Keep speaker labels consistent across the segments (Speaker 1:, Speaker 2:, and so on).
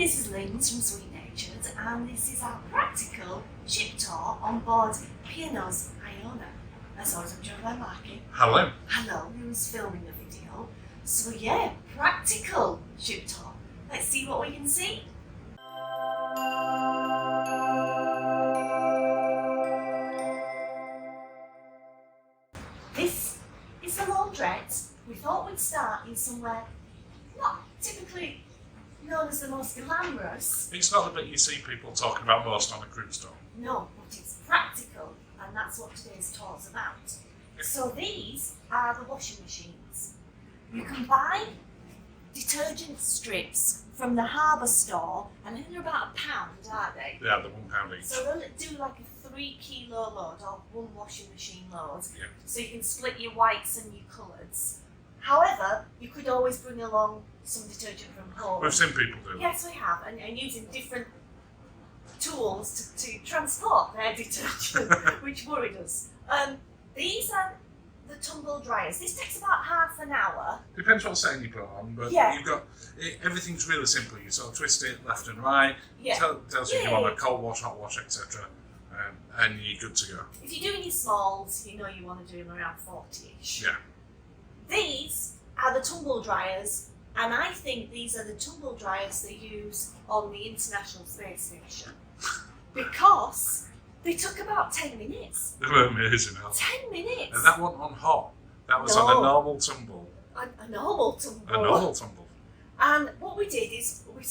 Speaker 1: this is Linzi from Sweet Natured, and this is our practical ship tour on board P&O's Iona. As always, I'm joined by Marky.
Speaker 2: Hello.
Speaker 1: Hello, who's filming the video. So yeah, practical ship tour. Let's see what we can see. This is the Launderette. We thought we'd start in somewhere not typically known as the most glamorous.
Speaker 2: It's not the bit you see people talking about most on a cruise tour.
Speaker 1: No, but it's practical, and that's what today's tour is about. So these are the washing machines. You can buy detergent strips from the harbour store, and I think they're about £1, aren't they?
Speaker 2: Yeah, the £1 each.
Speaker 1: So they'll do like a 3 kilo load or one washing machine load.
Speaker 2: Yeah.
Speaker 1: So you can split your whites and your colours. However, you could always bring along some detergent from home.
Speaker 2: We've seen people do that.
Speaker 1: Yes, we have, and using different tools to transport their detergent, which worried us. These are the tumble dryers. This takes about half an hour.
Speaker 2: Depends what setting you put on, but
Speaker 1: Yeah.
Speaker 2: you've got everything's really simple. You sort of twist it left and right.
Speaker 1: Yeah.
Speaker 2: Tells you if you want a cold wash, hot wash, etc. And you're good to go.
Speaker 1: If you're doing your smalls, you know you want to do them around 40-ish.
Speaker 2: Yeah.
Speaker 1: These are the tumble dryers, and I think these are the tumble dryers they use on the International Space Station because they took about 10 minutes.
Speaker 2: They were amazing, huh?
Speaker 1: 10 minutes.
Speaker 2: And that wasn't on hot. That was
Speaker 1: No.
Speaker 2: on a normal tumble.
Speaker 1: A normal tumble.
Speaker 2: A normal tumble.
Speaker 1: And what we did is we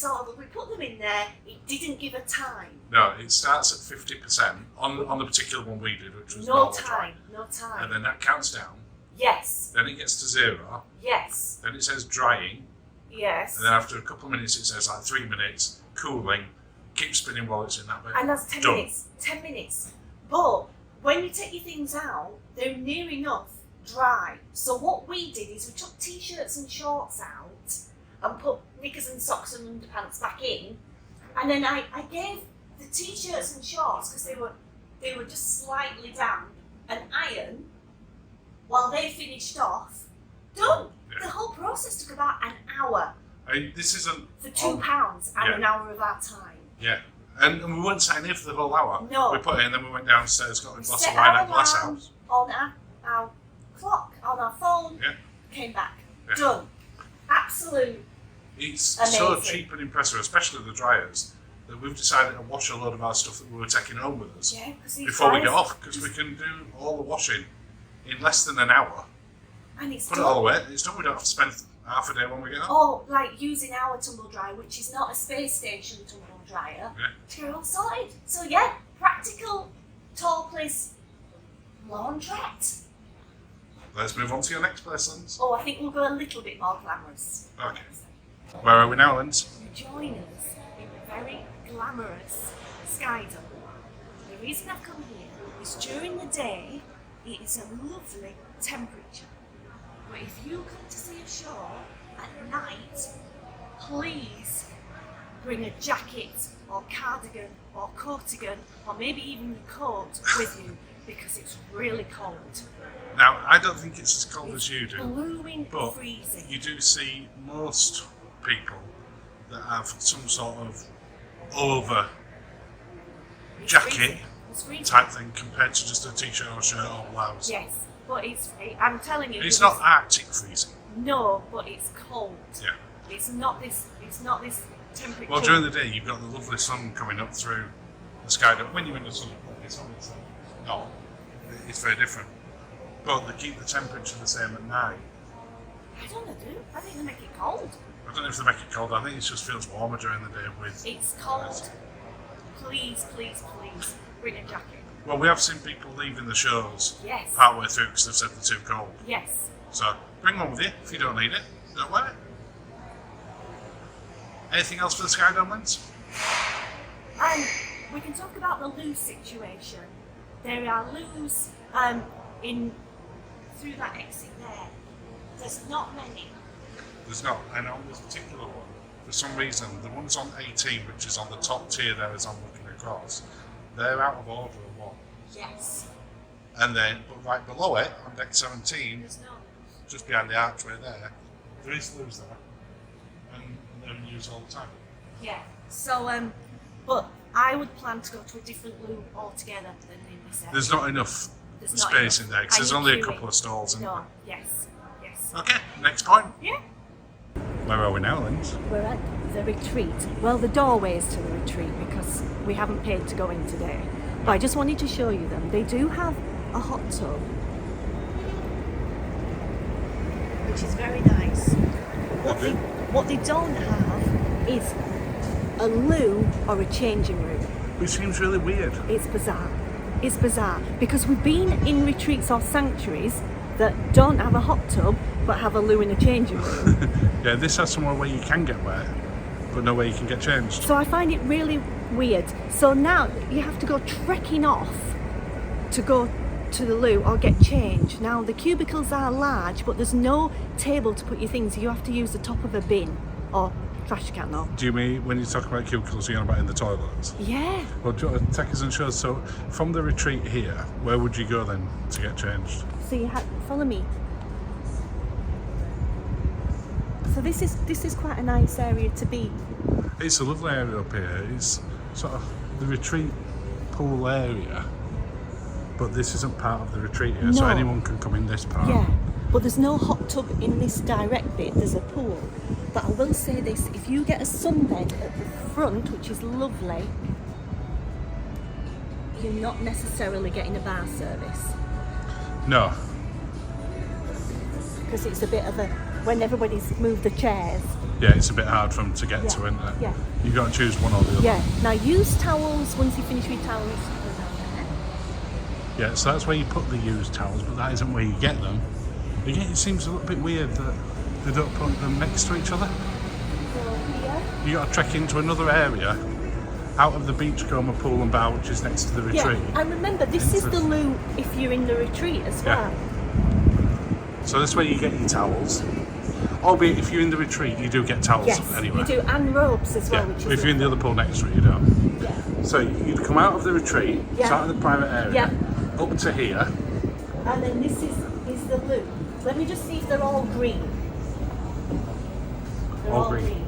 Speaker 1: put them in there. It didn't give a time.
Speaker 2: No, it starts at 50% on the particular one we did, which was
Speaker 1: No
Speaker 2: normal
Speaker 1: time.
Speaker 2: dry.
Speaker 1: No time.
Speaker 2: And then that counts down.
Speaker 1: Yes.
Speaker 2: Then it gets to 0.
Speaker 1: Yes.
Speaker 2: Then it says drying.
Speaker 1: Yes.
Speaker 2: And then after a couple of minutes, it says like 3 minutes, cooling, keep spinning while it's in that bit.
Speaker 1: And that's 10
Speaker 2: Done.
Speaker 1: minutes. 10 minutes. But when you take your things out, they're near enough dry. So what we did is we took t-shirts and shorts out and put knickers and socks and underpants back in. And then I gave the t-shirts and shorts, because they were just slightly damp, an iron while they finished off. Done.
Speaker 2: Yeah.
Speaker 1: The whole process took about an hour
Speaker 2: This isn't
Speaker 1: for £2 and an hour of our time.
Speaker 2: Yeah, and we weren't sitting here for the whole hour.
Speaker 1: No.
Speaker 2: We put it in, then we went downstairs, got a glass
Speaker 1: Set
Speaker 2: of wine
Speaker 1: our
Speaker 2: at Glass
Speaker 1: alarm
Speaker 2: House.
Speaker 1: on our clock, on our phone,
Speaker 2: Yeah.
Speaker 1: came back.
Speaker 2: Yeah.
Speaker 1: Done. Absolute.
Speaker 2: It's
Speaker 1: Amazing.
Speaker 2: so cheap and impressive, especially the dryers, that we've decided to wash a load of our stuff that we were taking home with us
Speaker 1: Yeah,
Speaker 2: before we get off, because we can do all the washing in less than an hour.
Speaker 1: And it's
Speaker 2: Put it all away, it's done, we don't have to spend half a day when we get home.
Speaker 1: Oh, like using our tumble dryer, which is not a space station tumble dryer,
Speaker 2: Yeah.
Speaker 1: to get all sorted. So yeah, practical, tall place, Launderette.
Speaker 2: Let's move on to your next place, Linz.
Speaker 1: Oh, I think we'll go a little bit more glamorous.
Speaker 2: Okay. Where are we now, Linz?
Speaker 1: Join us in the very glamorous Skydome. The reason I've come here is during the day it is a lovely temperature, but if you come to see a show at night, please bring a jacket or cardigan or coatigan or maybe even a coat with you because it's really cold.
Speaker 2: Now, I don't think it's as cold as you do,
Speaker 1: Blooming
Speaker 2: but
Speaker 1: freezing.
Speaker 2: you do see most people that have some sort of over
Speaker 1: It's
Speaker 2: jacket
Speaker 1: freezing. It's freezing.
Speaker 2: type thing compared to just a t-shirt or shirt or blouse.
Speaker 1: Yes, but I'm telling you,
Speaker 2: It's
Speaker 1: it
Speaker 2: not
Speaker 1: was-
Speaker 2: Arctic freezing.
Speaker 1: No, but it's cold.
Speaker 2: Yeah.
Speaker 1: It's not this temperature.
Speaker 2: Well, during the day you've got the lovely sun coming up through the sky. When you're in the sun, it's obviously not. It's very different. But they keep the temperature the same at night.
Speaker 1: I don't know, dude. I think they make it cold.
Speaker 2: I don't know if they make it cold. I think it just feels warmer during the day with.
Speaker 1: It's cold. Please, please, please bring a jacket.
Speaker 2: Well, we have seen people leaving the shows
Speaker 1: Yes.
Speaker 2: partway through because they've said they're too cold.
Speaker 1: Yes.
Speaker 2: So bring one with you if you don't need it. Don't wear it. Anything else for the Skydome, Linz?
Speaker 1: And we can talk about the loo situation. There are loos in through that exit there. There's not many.
Speaker 2: There's not. And on this particular one, for some reason, the ones on 18, which is on the top tier there as I'm looking across, they're out of order of one.
Speaker 1: Yes.
Speaker 2: And then, but right below it, on deck 17,
Speaker 1: There's no.
Speaker 2: just behind the archway there is loos there. And they're in use all the time.
Speaker 1: Yeah. So, but I would plan to go to a different loo altogether than in this area.
Speaker 2: There's not enough
Speaker 1: There's not
Speaker 2: space
Speaker 1: enough.
Speaker 2: in there because
Speaker 1: And
Speaker 2: there's
Speaker 1: you
Speaker 2: only a
Speaker 1: queue
Speaker 2: couple
Speaker 1: it.
Speaker 2: of stalls in
Speaker 1: No.
Speaker 2: there.
Speaker 1: Yes. Yes.
Speaker 2: Okay, next point.
Speaker 1: Yeah.
Speaker 2: Where are we now, Linz?
Speaker 3: We're at the retreat. Well, the doorway is to the retreat because we haven't paid to go in today. But I just wanted to show you them. They do have a hot tub, which is very nice. What they don't have is a loo or a changing room.
Speaker 2: Which seems really weird.
Speaker 3: It's bizarre. It's bizarre because we've been in retreats or sanctuaries that don't have a hot tub but have a loo and a changing room.
Speaker 2: Yeah, this has somewhere where you can get wet, but no way you can get changed.
Speaker 3: So I find it really weird. So now you have to go trekking off to go to the loo or get changed. Now the cubicles are large, but there's no table to put your things. You have to use the top of a bin or trash can. Or
Speaker 2: Do you mean when you talk about cubicles, you're on about in the toilets?
Speaker 3: yeah.
Speaker 2: Well, do you want to take us and show us? So, from the retreat here, where would you go then to get changed?
Speaker 3: So you have follow me. So this is quite a nice area to be.
Speaker 2: It's a lovely area up here. It's sort of the retreat pool area, but this isn't part of the retreat here, so
Speaker 3: No.
Speaker 2: anyone can come in this part.
Speaker 3: Yeah, but there's no hot tub in this direct bit. There's a pool. But I will say this, if you get a sunbed at the front, which is lovely, you're not necessarily getting a bar service.
Speaker 2: No,
Speaker 3: Because it's a bit of a, when everybody's moved the chairs.
Speaker 2: yeah, it's a bit hard for them to get
Speaker 3: Yeah,
Speaker 2: to, isn't it?
Speaker 3: yeah.
Speaker 2: You've got to choose one or the other.
Speaker 3: Yeah, now use towels once you finish with towels.
Speaker 2: Yeah, so that's where you put the used towels, but that isn't where you get them. Again, it seems a little bit weird that they don't put them next to each other.
Speaker 3: So here.
Speaker 2: You got to trek into another area out of the Beachcomber pool and bar, which is next to the retreat.
Speaker 3: Yeah, and remember, this is the
Speaker 2: Interesting.
Speaker 3: loo if you're in the retreat as
Speaker 2: Yeah.
Speaker 3: well.
Speaker 2: So this way you get your towels. Albeit if you're in the retreat, you do get towels
Speaker 3: Yes,
Speaker 2: anyway.
Speaker 3: you do, and robes as well,
Speaker 2: Yeah,
Speaker 3: which
Speaker 2: but
Speaker 3: is
Speaker 2: if you're in the other pool next to it, you don't.
Speaker 3: yeah.
Speaker 2: So you'd come out of the retreat,
Speaker 3: Yeah.
Speaker 2: start in the private area,
Speaker 3: Yeah.
Speaker 2: up to here.
Speaker 3: And then this is the loo. Let me just see if they're all green. They're
Speaker 2: All green.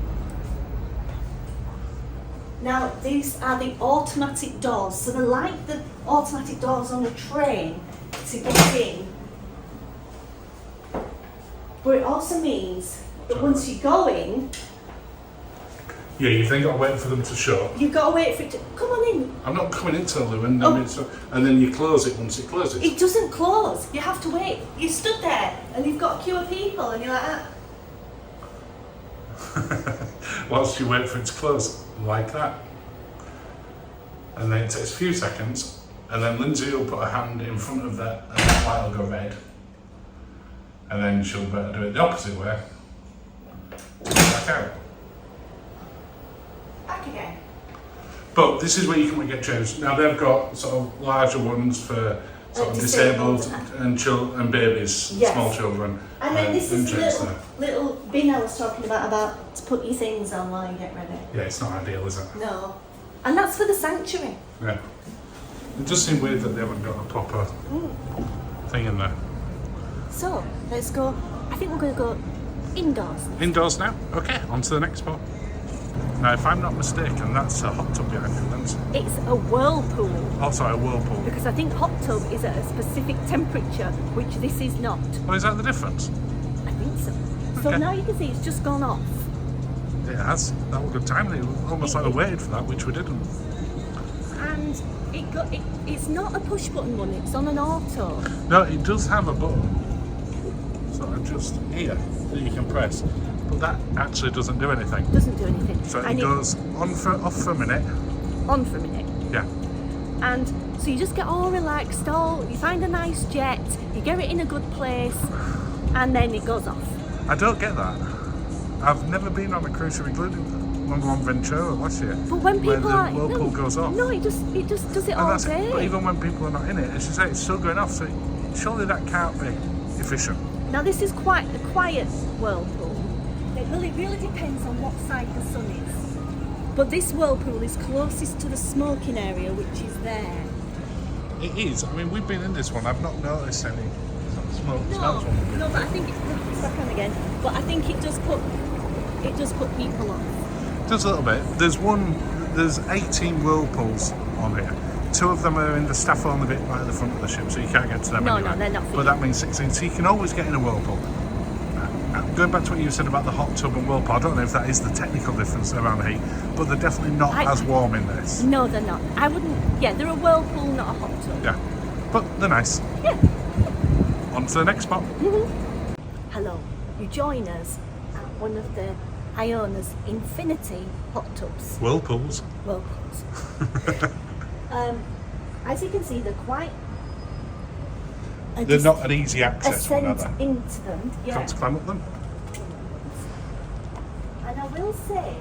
Speaker 3: Now, these are the automatic doors. So they're like the automatic doors on a train to get in. But it also means that once you go in,
Speaker 2: Yeah, you've then got to wait for them to shut.
Speaker 3: you've got to wait for it to come on in.
Speaker 2: I'm not coming into the loo and,
Speaker 3: Oh.
Speaker 2: and then you close it once it closes.
Speaker 3: It doesn't close. You have to wait. You stood there and you've got a queue of people and you're like that.
Speaker 2: Whilst you wait for it to close, like that. And then it takes a few seconds, and then Lindsay will put her hand in front of that, and that light will go red. And then she'll better do it the opposite way. To get back out.
Speaker 1: Back again.
Speaker 2: But this is where you come and get changed. Now they've got sort of larger ones for sort of disabled and babies,
Speaker 3: Yes.
Speaker 2: small children.
Speaker 3: And then this
Speaker 2: and
Speaker 3: is the
Speaker 2: changed
Speaker 3: little,
Speaker 2: there.
Speaker 3: little bin I was talking about to put your things on while you get ready.
Speaker 2: Yeah, it's not ideal, is it?
Speaker 3: No. And that's for the sanctuary.
Speaker 2: Yeah. It does seem weird that they haven't got a proper thing in there.
Speaker 3: So, let's go. I think we're going to go indoors.
Speaker 2: Indoors now? Okay, on to the next spot. Now, if I'm not mistaken, that's a hot tub behind you, Lindsay.
Speaker 3: It's a whirlpool.
Speaker 2: Oh, sorry, a whirlpool.
Speaker 3: Because I think hot tub is at a specific temperature, which this is not.
Speaker 2: Oh, is that the difference?
Speaker 3: I think so. So
Speaker 2: Okay.
Speaker 3: now you can see it's just gone off.
Speaker 2: It has. That was good timely. It was almost like we waited for that, which we didn't.
Speaker 3: And it's not a push button one, it's on an auto.
Speaker 2: No, it does have a button. Sort of just here that you can press. But that actually doesn't do anything.
Speaker 3: Doesn't do anything.
Speaker 2: So
Speaker 3: And
Speaker 2: it goes off for a minute.
Speaker 3: on for a minute.
Speaker 2: Yeah.
Speaker 3: And so you just get all relaxed, you find a nice jet, you get it in a good place, and then it goes off.
Speaker 2: I don't get that. I've never been on a cruise ship, including on Ventura last year.
Speaker 3: But when
Speaker 2: where
Speaker 3: people
Speaker 2: the
Speaker 3: are
Speaker 2: whirlpool goes off.
Speaker 3: No, it just does it
Speaker 2: And
Speaker 3: all
Speaker 2: that's it. But
Speaker 3: day.
Speaker 2: even when people are not in it, as you say, it's still going off. So surely that can't be efficient.
Speaker 3: Now this is quite a quiet whirlpool. It really depends on what side the sun is. But this whirlpool is closest to the smoking area, which is there.
Speaker 2: It is. I mean, we've been in this one. I've not noticed any smoke
Speaker 3: No,
Speaker 2: smells from it.
Speaker 3: no, but I think it's back on again. But I think it does put people off.
Speaker 2: does a little bit. There's 18 Whirlpools on here. 2 of them are in the staff only bit right at the front of the ship, so you can't get to them
Speaker 3: No,
Speaker 2: anyway.
Speaker 3: no, they're not for
Speaker 2: But
Speaker 3: you.
Speaker 2: that means 16, so you can always get in a Whirlpool. Going back to what you said about the hot tub and Whirlpool, I don't know if that is the technical difference around heat, but they're definitely not as warm in this.
Speaker 3: No, they're not. I wouldn't. Yeah, they're a whirlpool, not a hot tub.
Speaker 2: Yeah, but they're nice.
Speaker 3: Yeah.
Speaker 2: On to the next spot.
Speaker 3: Hello. You join us at one of the Iona's infinity hot tubs.
Speaker 2: Whirlpools.
Speaker 3: Whirlpools. As you can see, they're quite.
Speaker 2: They're not an easy access one, are
Speaker 3: ascent
Speaker 2: they?
Speaker 3: into them. Yeah.
Speaker 2: Can't climb up them.
Speaker 3: And I will say,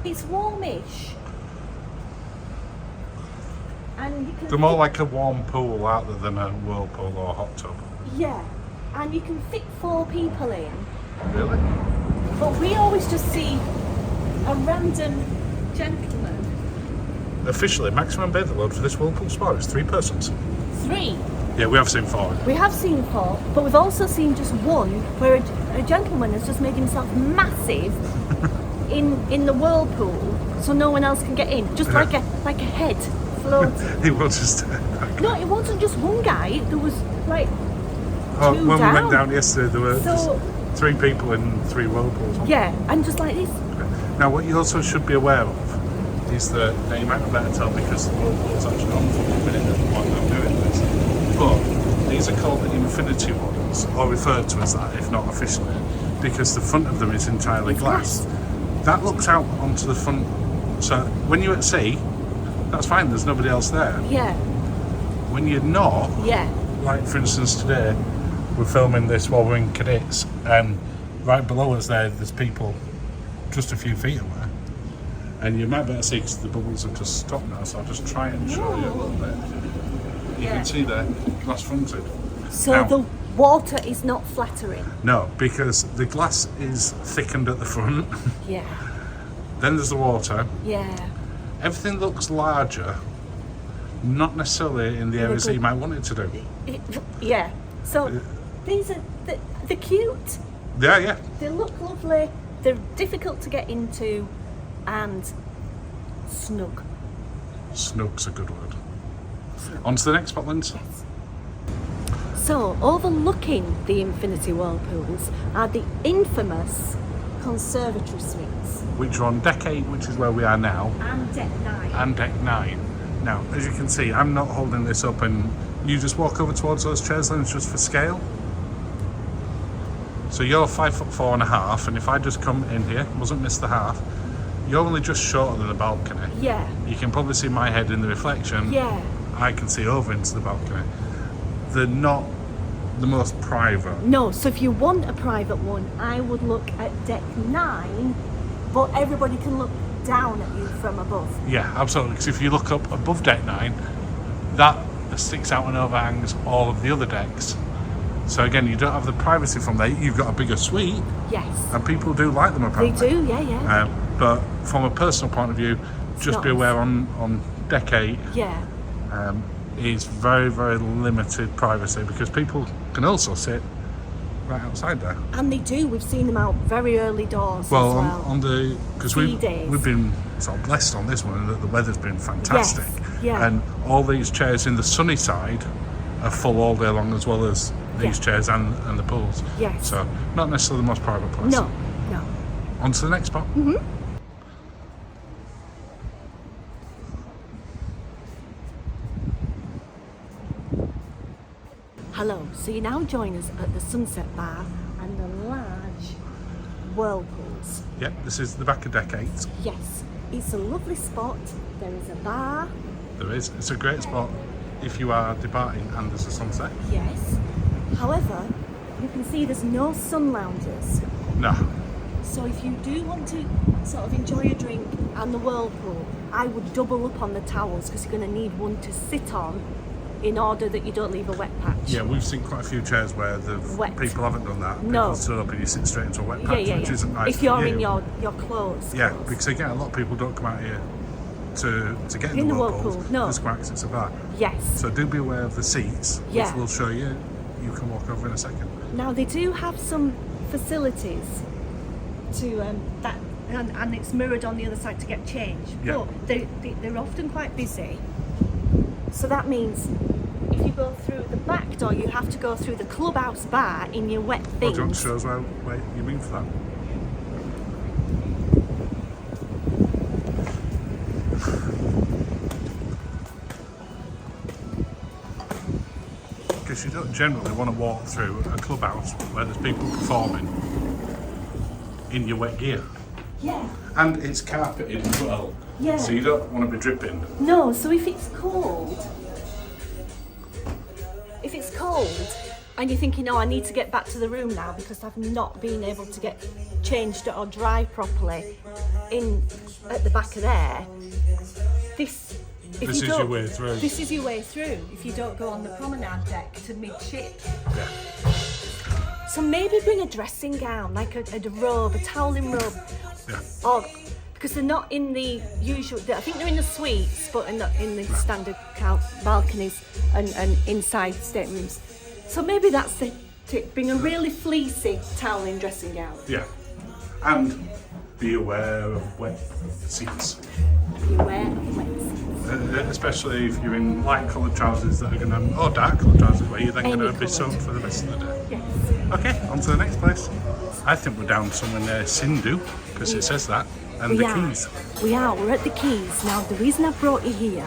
Speaker 3: it's warmish. And you can
Speaker 2: They're more like a warm pool out there than a whirlpool or a hot tub.
Speaker 3: yeah, and you can fit 4 people in.
Speaker 2: Really?
Speaker 3: But we always just see a random gentleman.
Speaker 2: Officially, maximum bed load for this whirlpool spa is 3 persons.
Speaker 3: 3.
Speaker 2: Yeah, we have seen 4.
Speaker 3: We have seen 4, but we've also seen just one where a gentleman has just made himself massive in the whirlpool, so no one else can get in. Just like a head floating.
Speaker 2: He was just.
Speaker 3: No, it wasn't just one guy. There was like
Speaker 2: Oh,
Speaker 3: 2
Speaker 2: when
Speaker 3: down.
Speaker 2: we went down yesterday, there were
Speaker 3: So-
Speaker 2: just 3 people in 3 whirlpools.
Speaker 3: Yeah, and just like this.
Speaker 2: Now, what you also should be aware of is that, now you might not better tell because the whirlpool's actually on for a minute while I'm doing this, but these are called the infinity ones, or referred to as that, if not officially, because the front of them is entirely glass. That looks out onto the front, so when you're at sea, that's fine, there's nobody else there.
Speaker 3: Yeah,
Speaker 2: When you're not,
Speaker 3: yeah.
Speaker 2: like for instance today, we're filming this while we're in Cadix, and right below us there's people just a few feet away. And you might better see because the bubbles have just stopped now, so I'll just try and show you a little bit. You
Speaker 3: Yeah.
Speaker 2: can see there, glass fronted.
Speaker 3: So
Speaker 2: Now-
Speaker 3: the water is not flattering.
Speaker 2: No, because the glass is thickened at the front,
Speaker 3: Yeah,
Speaker 2: then there's the water.
Speaker 3: yeah.
Speaker 2: Everything looks larger, not necessarily in the areas that you might want it to do.
Speaker 3: Yeah. So these are they're cute.
Speaker 2: Yeah.
Speaker 3: They look lovely. They're difficult to get into, and snug.
Speaker 2: Snug's a good word. On to the next spot, Linz.
Speaker 3: So overlooking the infinity whirlpools are the infamous Conservatory Suites
Speaker 2: Which are on deck 8, which is where we are now,
Speaker 3: and deck 9.
Speaker 2: and deck 9. Now, as you can see, I'm not holding this up, and you just walk over towards those chairs, Linz, just for scale. So you're 5'4.5", and if I just come in here, mustn't miss the half, you're only just shorter than the balcony.
Speaker 3: Yeah,
Speaker 2: You can probably see my head in the reflection.
Speaker 3: yeah.
Speaker 2: I can see over into the balcony. They're not the most private.
Speaker 3: No, so if you want a private one, I would look at deck 9, but everybody can look down at you from above.
Speaker 2: Yeah, absolutely. Because if you look up above deck 9, that sticks out and overhangs all of the other decks. So again, you don't have the privacy from there. You've got a bigger suite,
Speaker 3: Yes,
Speaker 2: and people do like them
Speaker 3: they
Speaker 2: apparently.
Speaker 3: do, yeah.
Speaker 2: But from a personal point of view, just
Speaker 3: not
Speaker 2: be
Speaker 3: as-
Speaker 2: aware on deck 8
Speaker 3: Yeah,
Speaker 2: is very, very limited privacy because people can also sit right outside there.
Speaker 3: and they do. We've seen them out very early doors
Speaker 2: Well,
Speaker 3: as well.
Speaker 2: on the because
Speaker 3: Sea days.
Speaker 2: we've been sort of blessed on this one that the weather's been fantastic,
Speaker 3: yeah.
Speaker 2: and all these chairs in the sunny side are full all day long as well as these
Speaker 3: Yeah.
Speaker 2: chairs and the pools.
Speaker 3: Yes.
Speaker 2: So not necessarily the most private place.
Speaker 3: No.
Speaker 2: On to the next spot.
Speaker 3: Hello, so you now join us at the Sunset Bar and the large Whirlpools.
Speaker 2: Yep, this is the back of deck 8.
Speaker 3: Yes, it's a lovely spot. There is a bar.
Speaker 2: There is. It's a great spot if you are departing and there's a sunset.
Speaker 3: Yes. However, you can see there's no sun loungers.
Speaker 2: No.
Speaker 3: So if you do want to sort of enjoy a drink and the whirlpool, I would double up on the towels because you're going to need one to sit on in order that you don't leave a wet patch.
Speaker 2: Yeah, we've seen quite a few chairs where the
Speaker 3: Wet.
Speaker 2: people haven't done that.
Speaker 3: No.
Speaker 2: People stood up and you sit straight into a wet patch, which isn't nice
Speaker 3: If you're
Speaker 2: for you.
Speaker 3: in your clothes.
Speaker 2: Yeah, because again, a lot of people don't come out here to get in the whirlpool.
Speaker 3: Whirlpool, no.
Speaker 2: Just come out 'cause it's a bar.
Speaker 3: Yes.
Speaker 2: So do be aware of the seats,
Speaker 3: Yeah.
Speaker 2: which we'll show you. You can walk over in a second.
Speaker 3: Now they do have some facilities that, and it's mirrored on the other side to get changed.
Speaker 2: Yeah.
Speaker 3: But they're often quite busy. So that means if you go through the back door, you have to go through the clubhouse bar in your wet
Speaker 2: Oh, do you want to
Speaker 3: things.
Speaker 2: show us where you mean for that? Because you don't generally want to walk through a clubhouse where there's people performing in your wet gear.
Speaker 3: Yeah.
Speaker 2: And it's carpeted as well.
Speaker 3: Yeah.
Speaker 2: So you don't want to be dripping.
Speaker 3: No, so if it's cold, and you're thinking, oh, I need to get back to the room now because I've not been able to get changed or dry properly at the back of there, this
Speaker 2: This is your way through.
Speaker 3: This is your way through if you don't go on the promenade deck to midship.
Speaker 2: Yeah.
Speaker 3: So maybe bring a dressing gown, like a robe, a toweling robe.
Speaker 2: Yeah.
Speaker 3: Or, because they're not in the usual, I think they're in the suites, but not in the standard balconies and inside staterooms. So maybe that's the tip. Bring a really fleecy toweling dressing gown.
Speaker 2: Yeah. And be aware of wet seats.
Speaker 3: Be aware of wet seats.
Speaker 2: Especially if you're in light coloured trousers that are going to, or dark coloured trousers where you're then
Speaker 3: Any
Speaker 2: going to be
Speaker 3: coloured.
Speaker 2: soaked for the rest of the day.
Speaker 3: Yes.
Speaker 2: Okay, on to the next place. I think we're down somewhere near Sindhu, because it says that, and the Quays.
Speaker 3: We are. We're at the Quays. Now, the reason I brought you here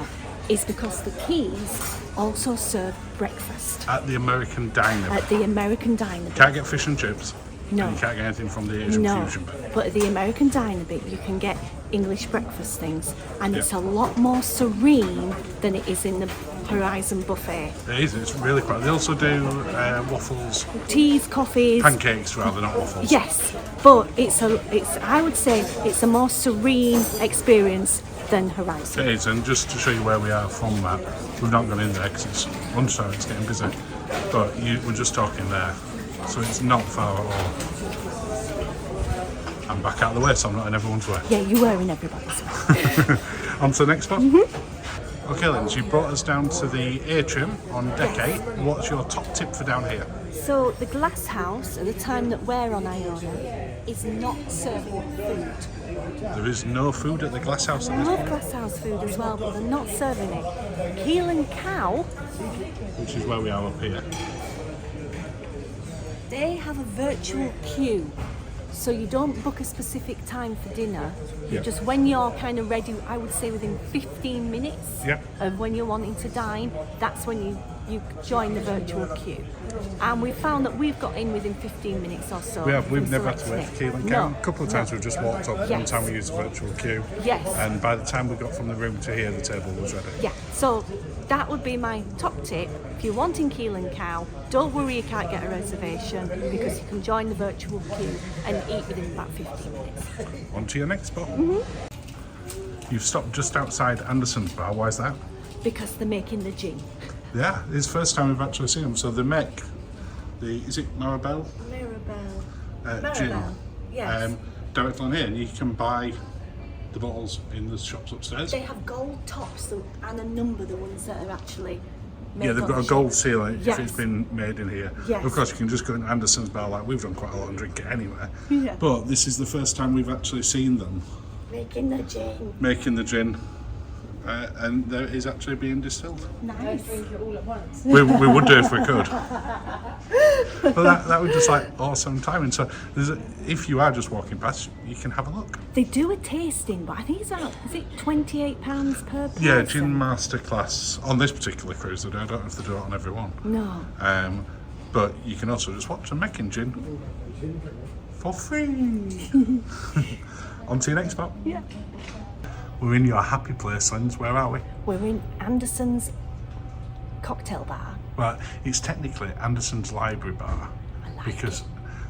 Speaker 3: is because the Quays also serve breakfast
Speaker 2: At the American Diner.
Speaker 3: at the American Diner.
Speaker 2: Can't get fish and chips.
Speaker 3: No.
Speaker 2: And you can't get anything from the Asian
Speaker 3: No,
Speaker 2: fusion bit.
Speaker 3: but at the American Diner bit, you can get English breakfast things, and it's
Speaker 2: Yeah.
Speaker 3: a lot more serene than it is in the Horizon buffet.
Speaker 2: It is, it's really quite. They also do waffles,
Speaker 3: Teas, coffees.
Speaker 2: pancakes rather, not waffles.
Speaker 3: Yes, but it's I would say it's a more serene experience than Horizon.
Speaker 2: It is, and just to show you where we are from that, we've not gone in there because it's lunchtime, it's getting busy. But we're just talking there, so it's not far at all. I'm back out of the way, so I'm not in everyone's way.
Speaker 3: Yeah, you were in everybody's way.
Speaker 2: On to the next spot. Okay, Linz, you brought us down to the atrium on deck 8. What's your top tip for down here?
Speaker 3: So the glass house at the time that we're on Iona is not serving food.
Speaker 2: There is no food at the glass house at
Speaker 3: I
Speaker 2: this
Speaker 3: love
Speaker 2: point,
Speaker 3: glass house food as well, but they're not serving it. Keel Cow,
Speaker 2: which is where we are up here.
Speaker 3: they have a virtual queue. So you don't book a specific time for dinner. You
Speaker 2: Yeah.
Speaker 3: just, when you're kind of ready, I would say within 15 minutes
Speaker 2: Yeah.
Speaker 3: of when you're wanting to dine, that's when you join the virtual queue. And we found that we've got in within 15 minutes or so.
Speaker 2: We've
Speaker 3: from
Speaker 2: never had to wait for
Speaker 3: selecting
Speaker 2: Keel
Speaker 3: it.
Speaker 2: Cow.
Speaker 3: No.
Speaker 2: A couple of times we've just walked up, one
Speaker 3: Yes.
Speaker 2: time we used a virtual queue.
Speaker 3: Yes.
Speaker 2: And by the time we got from the room to here, the table was ready.
Speaker 3: Yeah, so that would be my top tip. If you're wanting Keel Cow, don't worry you can't get a reservation because you can join the virtual queue and eat within about 15 minutes.
Speaker 2: On to your next spot. You've stopped just outside Anderson's bar. Why is that?
Speaker 3: Because they're making the gin.
Speaker 2: Yeah, it's the first time we've actually seen them. So they make is it Maribel?
Speaker 3: Maribel.
Speaker 2: Gin.
Speaker 3: Yes.
Speaker 2: Directly on here, and you can buy the bottles in the shops upstairs.
Speaker 3: They have gold tops and a number, the ones that are actually made
Speaker 2: Yeah, they've
Speaker 3: on
Speaker 2: got
Speaker 3: the
Speaker 2: a gold
Speaker 3: shelf.
Speaker 2: seal if
Speaker 3: Yes.
Speaker 2: it's been made in here.
Speaker 3: Yes.
Speaker 2: Of course, you can just go to Anderson's bar like we've done quite a lot and drink it anywhere.
Speaker 3: Yeah.
Speaker 2: But this is the first time we've actually seen them
Speaker 3: Making the gin.
Speaker 2: making the gin, and there it is actually being distilled.
Speaker 3: Nice.
Speaker 2: We would do if we could. But that was just like awesome timing. So if you are just walking past, you can have a look.
Speaker 3: They do a tasting, but I think it's about, is it £28 per person?
Speaker 2: Yeah, gin masterclass on this particular cruise. I don't know if they do it on every one.
Speaker 3: No.
Speaker 2: But you can also just watch them making gin for free. On to your next spot.
Speaker 3: Yeah.
Speaker 2: We're in your happy place, Linz. Where are we?
Speaker 3: We're in Anderson's cocktail bar.
Speaker 2: Well, it's technically Anderson's library bar
Speaker 3: I like
Speaker 2: because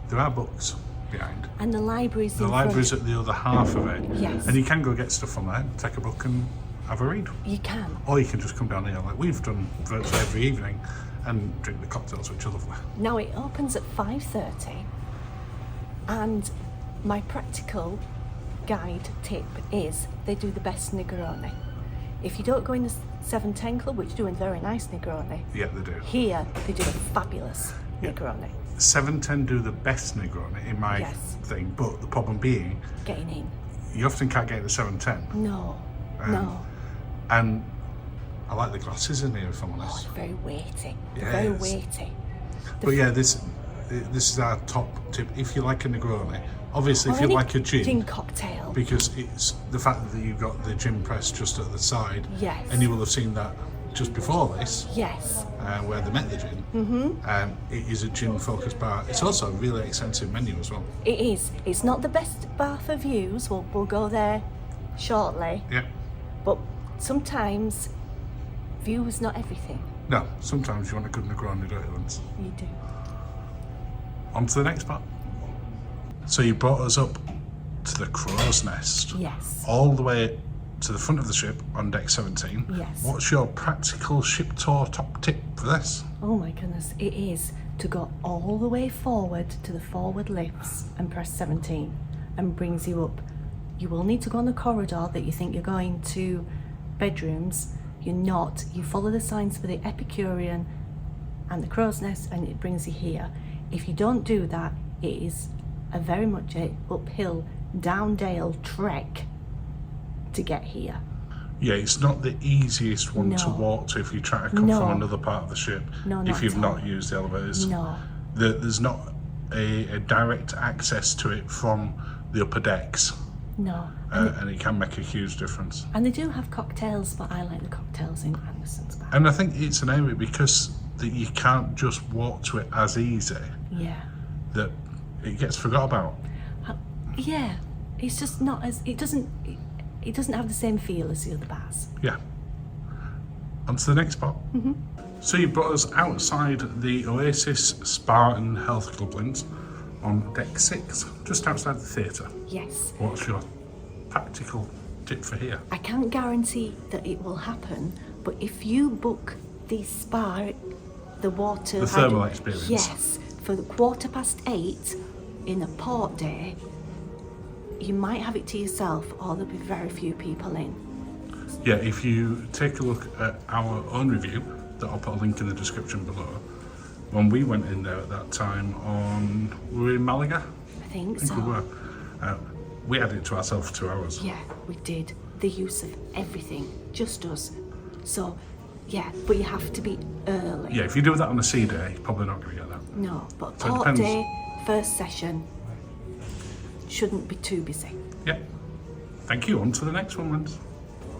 Speaker 2: there are books behind.
Speaker 3: And the library's
Speaker 2: The
Speaker 3: in front.
Speaker 2: library's at the other half of it.
Speaker 3: Yes.
Speaker 2: And you can go get stuff from there, take a book and have a read.
Speaker 3: You can.
Speaker 2: Or you can just come down here like we've done virtually every evening and drink the cocktails, which are lovely.
Speaker 3: Now it opens at 5:30, and my practical guide tip is they do the best Negroni. If you don't go in the 710 Club, which do a very nice Negroni,
Speaker 2: Yeah, they do.
Speaker 3: here they do a fabulous
Speaker 2: Yeah.
Speaker 3: Negroni.
Speaker 2: 710 do the best Negroni in my
Speaker 3: Yes.
Speaker 2: thing, but the problem being,
Speaker 3: Getting in.
Speaker 2: you often can't get the 710.
Speaker 3: No, no.
Speaker 2: And I like the glasses in here, if I'm
Speaker 3: Oh,
Speaker 2: honest.
Speaker 3: it's very weighty.
Speaker 2: Yes.
Speaker 3: Very weighty.
Speaker 2: But yeah, this is our top tip. If you like a Negroni, obviously if you
Speaker 3: Or any
Speaker 2: like a
Speaker 3: gin cocktail.
Speaker 2: because it's the fact that you've got the gin press just at the side,
Speaker 3: Yes.
Speaker 2: and you will have seen that just before this,
Speaker 3: Yes.
Speaker 2: where they met the gin. It is a gin focused bar. It's also a really extensive menu as well.
Speaker 3: It is. It's not the best bar for views. We'll go there shortly.
Speaker 2: Yeah.
Speaker 3: But sometimes view is not everything.
Speaker 2: No, sometimes you want a good Negroni, don't you, Linz?
Speaker 3: You do.
Speaker 2: On to the next part. So you brought us up to the crow's nest.
Speaker 3: Yes.
Speaker 2: All the way to the front of the ship on deck 17.
Speaker 3: Yes.
Speaker 2: What's your practical ship tour top tip for this?
Speaker 3: Oh my goodness, it is to go all the way forward to the forward lifts and press 17 and brings you up. You will need to go on the corridor that you think you're going to bedrooms. You're not. You follow the signs for the Epicurean and the crow's nest and it brings you here. If you don't do that, it is a very much a uphill, down dale trek to get here.
Speaker 2: Yeah, it's not the easiest one to
Speaker 3: No.
Speaker 2: walk to if you try to come
Speaker 3: No.
Speaker 2: from another part of the ship.
Speaker 3: No,
Speaker 2: if
Speaker 3: not
Speaker 2: you've
Speaker 3: at
Speaker 2: not
Speaker 3: all.
Speaker 2: used the elevators.
Speaker 3: No.
Speaker 2: There's not a direct access to it from the upper decks.
Speaker 3: No.
Speaker 2: And it can make a huge difference.
Speaker 3: And they do have cocktails, but I like the cocktails in Anderson's bar.
Speaker 2: And I think it's an area because that you can't just walk to it as easy,
Speaker 3: Yeah.
Speaker 2: that it gets forgot about.
Speaker 3: Yeah, it's just not as it doesn't have the same feel as the other bars.
Speaker 2: Yeah. On to the next spot. So you brought us outside the Oasis Spa and Health Club, Linz, on deck 6, just outside the theatre.
Speaker 3: Yes,
Speaker 2: What's your practical tip for here?
Speaker 3: I can't guarantee that it will happen, but if you book the spa, the water,
Speaker 2: The thermal experience.
Speaker 3: yes, for the 8:15 in a port day, you might have it to yourself, or there'll be very few people in.
Speaker 2: Yeah, if you take a look at our own review, that I'll put a link in the description below, when we went in there at that time we were in Malaga?
Speaker 3: I think
Speaker 2: I
Speaker 3: so.
Speaker 2: think we were. We had it to ourselves for 2 hours.
Speaker 3: Yeah, we did. The use of everything, just us. So, yeah, but you have to be early.
Speaker 2: Yeah, if you do that on a sea day, you're probably not going to get that.
Speaker 3: No, but
Speaker 2: So it
Speaker 3: port
Speaker 2: depends.
Speaker 3: day, first session, shouldn't be too busy.
Speaker 2: Yeah. Thank you. On to the next one, Linz.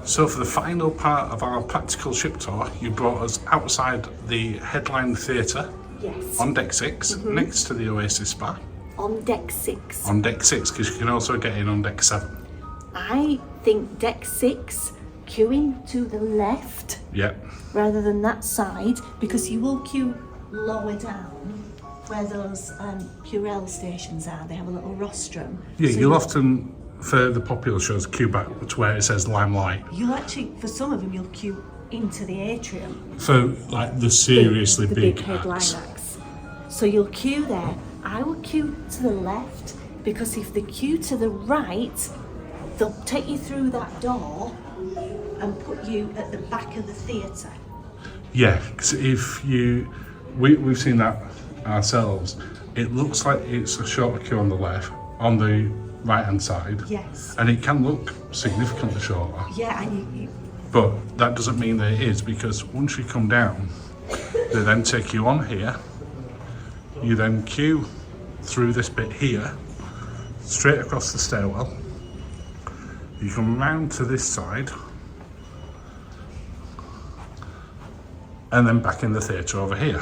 Speaker 2: So for the final part of our practical ship tour, you brought us outside the headline theatre
Speaker 3: Yes.
Speaker 2: on deck 6, next to the Oasis Spa.
Speaker 3: On deck 6.
Speaker 2: On deck 6, because you can also get in on deck 7.
Speaker 3: I think deck 6, queuing to the left
Speaker 2: Yeah.
Speaker 3: rather than that side, because you will queue lower down where those Purell stations are. They have a little rostrum.
Speaker 2: Yeah,
Speaker 3: So
Speaker 2: you'll often, for the popular shows, queue back to where it says Limelight.
Speaker 3: You'll actually, for some of them, you'll queue into the atrium.
Speaker 2: For like the seriously
Speaker 3: the
Speaker 2: big,
Speaker 3: big headline
Speaker 2: acts.
Speaker 3: acts. So you'll queue there. I will queue to the left because if they queue to the right, they'll take you through that door and put you at the back of the theatre.
Speaker 2: Yeah, because if you, we've seen that ourselves. It looks like it's a shorter queue on the left, on the right hand side.
Speaker 3: Yes.
Speaker 2: And it can look significantly shorter.
Speaker 3: Yeah, and you
Speaker 2: But that doesn't mean that it is, because once you come down, they then take you on here. You then queue through this bit here, straight across the stairwell. You come round to this side, and then back in the theatre over here.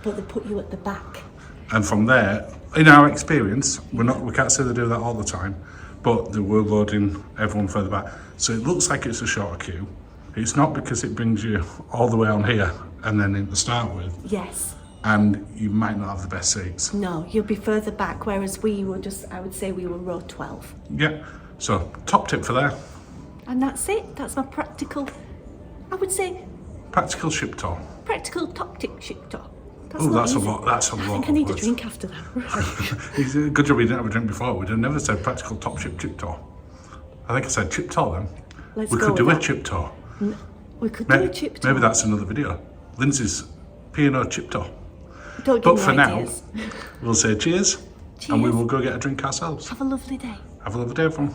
Speaker 3: but they put you at the back.
Speaker 2: And from there, in our experience, we can't say they do that all the time, but they were loading everyone further back. So it looks like it's a shorter queue. It's not because it brings you all the way on here and then in to start with,
Speaker 3: Yes.
Speaker 2: and you might not have the best seats.
Speaker 3: No, you'll be further back, whereas we were I would say we were row 12.
Speaker 2: Yeah, so top tip for there,
Speaker 3: And that's it. That's my practical, I would say,
Speaker 2: practical ship tour.
Speaker 3: practical top tip ship tour.
Speaker 2: Oh,
Speaker 3: not
Speaker 2: that's a
Speaker 3: easy.
Speaker 2: lot, that's a
Speaker 3: I
Speaker 2: lot
Speaker 3: think I
Speaker 2: of
Speaker 3: need a
Speaker 2: words.
Speaker 3: drink after that. Right.
Speaker 2: It's a good job we didn't have a drink before. We'd have never said practical top ship tour. I think I said chip tour then.
Speaker 3: Let's
Speaker 2: we
Speaker 3: go
Speaker 2: could
Speaker 3: with
Speaker 2: do a
Speaker 3: that.
Speaker 2: chip tour.
Speaker 3: We could do a chip tour.
Speaker 2: Maybe that's another video. Lindsay's P&O chip tour.
Speaker 3: Don't give
Speaker 2: But
Speaker 3: me
Speaker 2: for now,
Speaker 3: ideas.
Speaker 2: we'll say cheers, and we
Speaker 3: Cheers.
Speaker 2: will go get a drink ourselves.
Speaker 3: Have a lovely day.
Speaker 2: Have a lovely day, everyone.